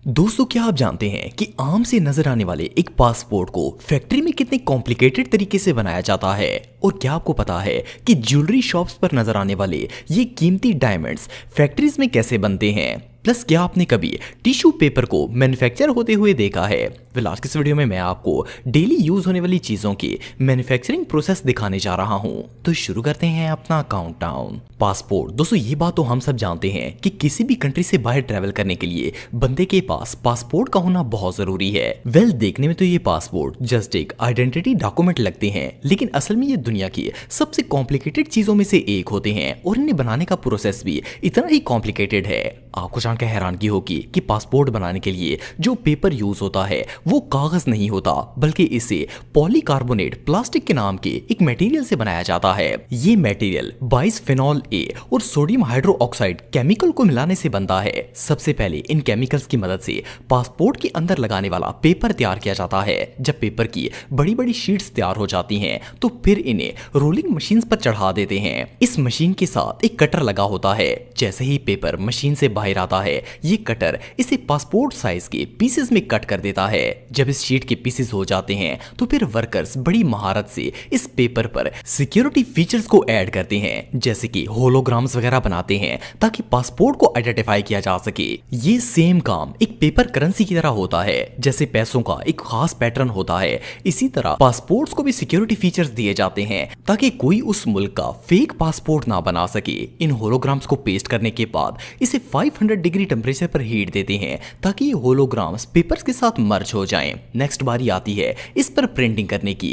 दोस्तों, क्या आप जानते हैं कि आम से नजर आने वाले एक पासपोर्ट को फैक्ट्री में कितने कॉम्प्लिकेटेड तरीके से बनाया जाता है। और क्या आपको पता है कि ज्वेलरी शॉप्स पर नजर आने वाले ये कीमती डायमंड्स फैक्ट्रीज में कैसे बनते हैं। प्लस क्या आपने कभी टिश्यू पेपर को मैन्युफैक्चर होते हुए देखा है। आज के इस वीडियो में मैं आपको डेली यूज होने वाली चीजों की मैन्युफैक्चरिंग प्रोसेस दिखाने जा रहा हूं। तो शुरू करते हैं अपना काउंटडाउन। पासपोर्ट। दोस्तों, ये बात तो हम सब जानते हैं कि किसी भी कंट्री से बाहर ट्रैवल करने के लिए बंदे के पास पासपोर्ट का होना बहुत जरूरी है। देखने में तो ये पासपोर्ट जस्ट एक आइडेंटिटी डॉक्यूमेंट लगते हैं, लेकिन असल में ये दुनिया की सबसे कॉम्प्लिकेटेड चीजों में से एक होते हैं और इन्हें बनाने का प्रोसेस भी इतना ही कॉम्प्लिकेटेड है। आपको जानकर हैरानगी होगी कि पासपोर्ट बनाने के लिए जो पेपर यूज होता है वो कागज नहीं होता, बल्कि इसे पॉलीकार्बोनेट प्लास्टिक के नाम के एक मटेरियल से बनाया जाता है। ये मटेरियल बाइसफेनॉल ए और सोडियम हाइड्रोक्साइड केमिकल को मिलाने से बनता है। सबसे पहले इन केमिकल्स की मदद से पासपोर्ट के अंदर लगाने वाला पेपर तैयार किया जाता है। जब पेपर की बड़ी बड़ी शीट्स तैयार हो जाती हैं, तो फिर इन्हें रोलिंग मशीन पर चढ़ा देते हैं। इस मशीन के साथ एक कटर लगा होता है। जैसे ही पेपर मशीन से बाहर आता है, ये कटर इसे पासपोर्ट साइज के पीसेस में कट कर देता है। जब इस शीट के पीसेस हो जाते हैं, तो फिर वर्कर्स बड़ी महारत से इस पेपर पर सिक्योरिटी फीचर्स को ऐड करते हैं, जैसे कि होलोग्राम्स वगैरह बनाते हैं ताकि पासपोर्ट को आइडेंटिफाई किया जा सके। ये सेम काम एक पेपर करेंसी की तरह होता है। जैसे पैसों का एक खास पैटर्न होता है, इसी तरह पासपोर्ट्स को भी सिक्योरिटी फीचर्स दिए जाते हैं ताकि कोई उस मुल्क का फेक पासपोर्ट ना बना सके। इन होलोग्राम्स को पेस्ट करने के बाद इसे 500 डिग्री टेम्परेचर पर हीट देते हैं ताकि ये होलोग्राम्स पेपर्स के साथ मर्ज हो जाएं। नेक्स्ट बारी आती है इस पर प्रिंटिंग करने की।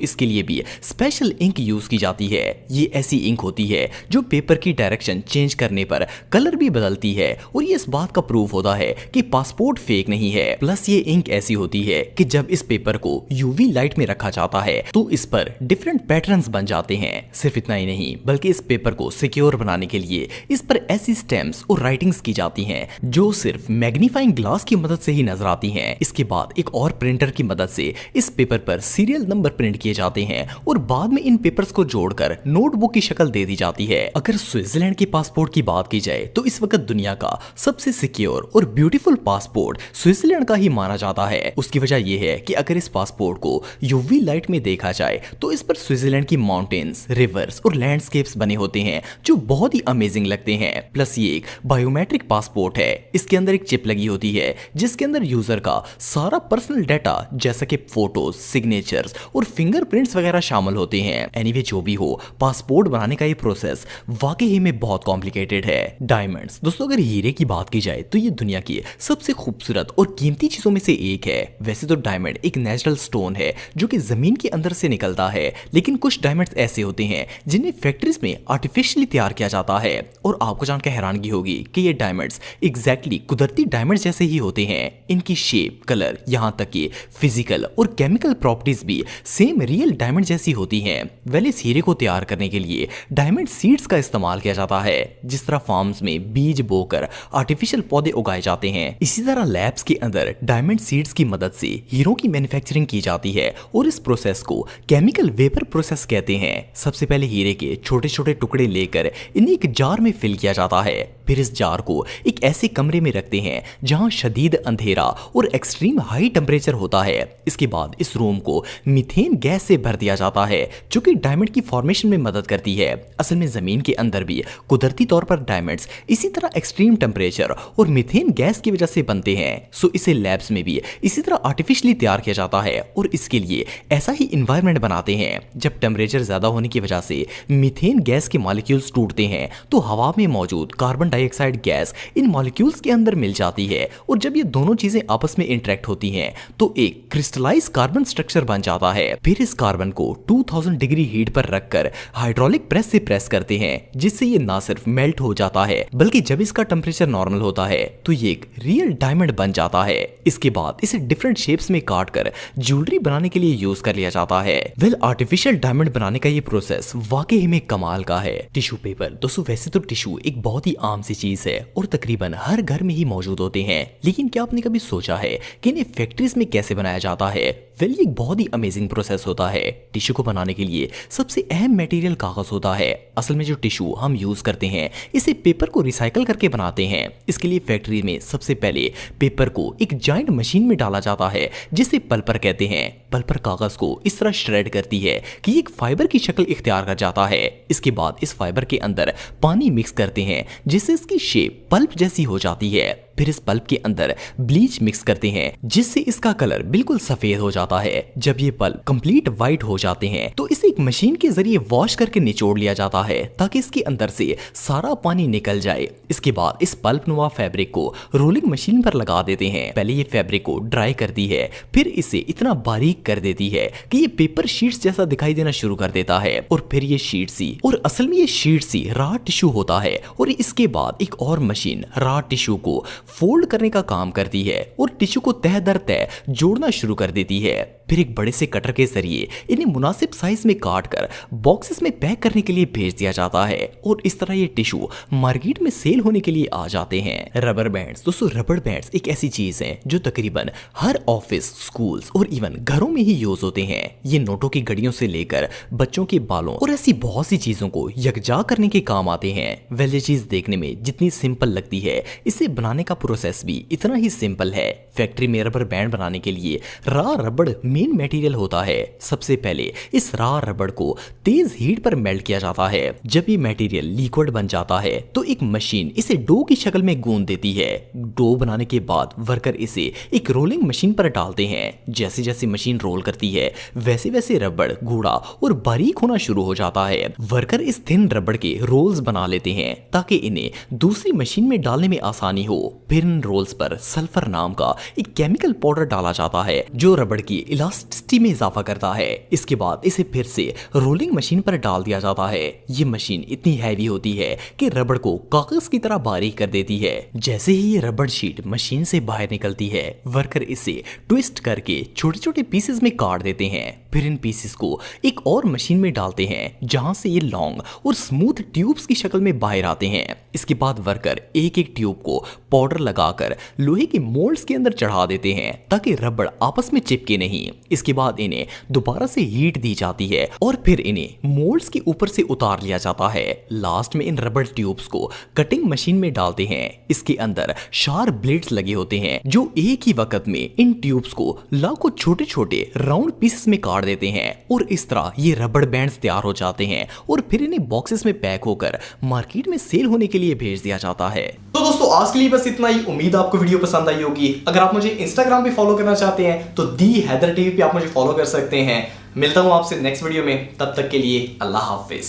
इसके लिए भी स्पेशल इंक यूज की जाती है। ये ऐसी इंक होती है जो पेपर की डायरेक्शन चेंज करने पर कलर भी बदलती है, और ये इस बात का प्रूफ होता है कि पासपोर्ट फेक नहीं है। प्लस ये इंक ऐसी होती है कि जब इस पेपर को यूवी लाइट में रखा जाता है तो इस पर डिफरेंट पैटर्न्स बन जाते हैं। सिर्फ इतना ही नहीं, बल्कि इस पेपर को सिक्योर बनाने के लिए इस पर ऐसी स्टैम्प्स और राइटिंग्स की जाती हैं जो सिर्फ मैग्नीफाइंग ग्लास की मदद से ही नजर आती हैं। इसके बाद एक और प्रिंटर की मदद से इस पेपर पर सीरियल नंबर प्रिंट किए जाते हैं और बाद में इन पेपर्स को जोड़कर नोटबुक की शक्ल दे दी जाती है। अगर स्विट्जरलैंड के पासपोर्ट की बात की जाए तो इस वक्त दुनिया का सबसे सिक्योर और ब्यूटीफुल पासपोर्ट स्विट्जरलैंड का ही माना जाता है। उसकी वजह यह है कि अगर इस पासपोर्ट को यूवी लाइट में देखा जाए तो इस पर स्विट्जरलैंड की माउंटेन्स, रिवर्स और लैंडस्केप्स बने होते हैं जो बहुत ही अमेजिंग लगते हैं। प्लस ये एक बायोमेट्रिक पासपोर्ट है। इसके अंदर एक चिप लगी होती है जिसके अंदर यूजर का सारा पर्सनल डाटा जैसा कि फोटोज, सिग्नेचर्स और फिंगरप्रिंट्स वगैरह शामिल होते हैं। एनीवे जो भी हो, पासपोर्ट बनाने का ये प्रोसेस वाकई में बहुत कॉम्प्लिकेटेड है। डायमंड्स। दोस्तों, अगर हीरे की बात की जाए तो ये दुनिया की सबसे खूबसूरत और कीमती चीजों में से एक है। वैसे तो डायमंड एक नेचुरल स्टोन है जो कि जमीन के अंदर से निकलता है, लेकिन कुछ डायमंड्स ऐसे होते हैं जिन्हें फैक्ट्रीज में आर्टिफिशियली तैयार किया जाता है। और आपको जानकर हैरानगी होगी कि ये डायमंड्स एग्जैक्टली कुदरती डायमंड जैसे ही होते हैं। इनकी शेप, कलर, यहाँ तक कि फिजिकल और केमिकल प्रॉपर्टीज भी सेम रियल डायमंड जैसी होती हैं। इस हीरे को तैयार करने के लिए डायमंड सीड्स का इस्तेमाल किया जाता है। जिस तरह फार्म्स में बीज बोकर आर्टिफिशियल पौधे उगाए जाते हैं, इसी तरह लैब्स के अंदर डायमंड सीड्स की मदद से हीरों की मैन्युफैक्चरिंग की जाती है और इस प्रोसेस को केमिकल वेपर प्रोसेस कहते हैं। सबसे पहले हीरे के छोटे छोटे टुकड़े लेकर इन्हें एक जार में फिल किया जाता है। फिर इस जार को एक ऐसे कमरे में रखते हैं जहां शदीद अंधेरा और एक्सट्रीम हाई टेम्परेचर होता है। इसके बाद इस रूम को मीथेन गैस से भर दिया जाता है जो कि डायमंड की फॉर्मेशन में मदद करती है। असल में जमीन के अंदर भी कुदरती तौर पर डायमंड्स इसी तरह एक्सट्रीम टेम्परेचर और मीथेन गैस की वजह से बनते हैं। इसे लैब्स में भी इसी तरह आर्टिफिशियली तैयार किया जाता है और इसके लिए ऐसा ही इन्वायरमेंट बनाते हैं। जब टेम्परेचर ज्यादा होने की वजह से मीथेन गैस के मॉलिक्यूल्स टूटते हैं तो हवा में मौजूद carbon dioxide gas in molecules के अंदर मिल जाती है, और जब ये दोनों चीजें आपस में इंटरेक्ट होती हैं तो एक क्रिस्टलाइज कार्बन स्ट्रक्चर बन जाता है। फिर इस कार्बन को 2000 डिग्री हीट पर रखकर हाइड्रोलिक प्रेस से प्रेस करते हैं, जिससे ये ना सिर्फ मेल्ट हो जाता है बल्कि जब इसका टेम्परेचर नॉर्मल होता है तो ये एक रियल डायमंड बन जाता है। इसके बाद इसे डिफरेंट शेप्स में काट कर ज्वेलरी बनाने के लिए यूज कर लिया जाता है। आर्टिफिशियल डायमंड बनाने का ये प्रोसेस वाकई में कमाल का है। Tissue paper. दोस्तों, वैसे तो टिश्यू एक बहुत ही आम सी चीज है और तकरीबन हर घर में ही मौजूद होते हैं, लेकिन क्या आपने कभी सोचा है कि इन्हें फैक्ट्रीज में कैसे बनाया जाता है। ये एक बहुत ही अमेजिंग प्रोसेस होता है। टिश्यू को बनाने के लिए सबसे अहम मटेरियल कागज होता है। असल में जो टिश्यू हम यूज करते हैं इसे पेपर को रिसाइकल करके बनाते हैं। इसके लिए फैक्ट्री में सबसे पहले पेपर को एक जायंट मशीन में डाला जाता है जिसे पल्पर कहते हैं। पल्पर कागज को इस तरह श्रेड करती है कि एक फाइबर की शक्ल इख्तियार कर जाता है। इसके बाद इस फाइबर के अंदर पानी मिक्स करते हैं जिससे इसकी शेप पल्प जैसी हो जाती है। फिर इस पल्प के अंदर ब्लीच मिक्स करते हैं जिससे इसका कलर बिल्कुल सफेद हो जाता है। जब ये पल्प कंप्लीट व्हाइट हो जाते हैं तो इसे एक मशीन के जरिए वॉश करके निचोड़ लिया जाता है ताकि इसके अंदर से सारा पानी निकल जाए। इसके बाद इस पल्प नुमा फैब्रिक को रोलिंग मशीन पर लगा देते हैं। पहले ये फैब्रिक को ड्राई करती है, फिर इसे इतना बारीक कर देती है कि ये पेपर शीट्स जैसा दिखाई देना शुरू कर देता है। और फिर ये शीट्स ही, और असल में ये शीट्स ही रॉ टिश्यू होता है। और इसके बाद एक और मशीन रॉ टिश्यू को फोल्ड करने का काम करती है और टिश्यू को तह दर तह जोड़ना शुरू कर देती है। फिर एक बड़े से कटर के जरिए इन्हें मुनासिब साइज में काट कर बॉक्सेस में पैक करने के लिए भेज दिया जाता है और इस तरह ये टिश्यू मार्केट में सेल होने के लिए आ जाते हैं। रबर बैंड्स, दोस्तों रबर बैंड्स एक ऐसी चीज है जो तकरीबन हर ऑफिस, स्कूल्स और इवन घरों में ही यूज होते हैं। ये नोटों की घड़ियों से लेकर बच्चों के बालों और ऐसी बहुत सी चीजों को यकजा करने के काम आते हैं। वैसे चीज देखने में जितनी सिंपल लगती है, इसे बनाने का प्रोसेस भी इतना ही सिंपल है। फैक्ट्री में रबर बैंड बनाने के लिए रॉ रबड़ मेन मटेरियल होता है। सबसे पहले इस रॉ रबड़ को तेज हीट पर मेल्ट किया जाता है। जब ये मटेरियल लिक्विड बन जाता है तो एक मशीन इसे डो की शक्ल में गूंद देती है। डो बनाने के बाद वर्कर इसे एक रोलिंग मशीन पर डालते हैं। जैसे जैसे मशीन रोल करती है वैसे वैसे रबड़ गूढ़ा और बारीक होना शुरू हो जाता है। वर्कर इस थिन रबड़ के रोल्स बना लेते हैं ताकि इन्हें दूसरी मशीन में डालने में आसानी हो। फिर इन रोल्स पर सल्फर नाम का एक केमिकल पाउडर डाला जाता है जो रबड़ की इलास्टिसिटी में इजाफा करता है। इसके बाद इसे फिर से रोलिंग मशीन पर डाल दिया जाता है। ये मशीन इतनी हैवी होती है कि रबड़ को कागज की तरह बारीक कर देती है। जैसे ही ये रबड़ शीट मशीन से बाहर निकलती है, वर्कर इसे ट्विस्ट करके छोटे छोटे पीसेस में काट देते हैं। फिर इन पीसेस को एक और मशीन में डालते हैं जहां से ये लॉन्ग और स्मूथ ट्यूब्स की शक्ल में बाहर आते हैं। इसके बाद वर्कर एक एक ट्यूब को पाउडर लगाकर लोहे के मोल्ड्स के अंदर चढ़ा देते हैं ताकि रबड़ आपस में चिपके नहीं। इसके बाद इन्हें दोबारा से हीट दी जाती है और फिर इन्हें मोल्ड्स के ऊपर से उतार लिया जाता है। लास्ट में इन रबड़ ट्यूब्स को कटिंग मशीन में डालते हैं। इसके अंदर शार्प ब्लेड्स लगे होते हैं जो एक ही वक्त में इन ट्यूब्स को लाखों छोटे छोटे राउंड पीसेस में काट देते हैं और इस तरह ये रबड़ बैंड्स तैयार हो जाते हैं और फिर इन्हें बॉक्सेस में पैक होकर मार्केट में सेल होने के लिए भेज दिया जाता है। तो दोस्तों आज के लिए बस इतना ही। उम्मीद आपको वीडियो पसंद आई होगी। अगर आप मुझे इंस्टाग्राम पे फॉलो करना चाहते हैं तो दी हैदर टीवी पे आप मुझे फॉलो कर सकते हैं। मिलता हूं आपसे नेक्स्ट वीडियो में, तब तक के लिए अल्लाह हाफिज।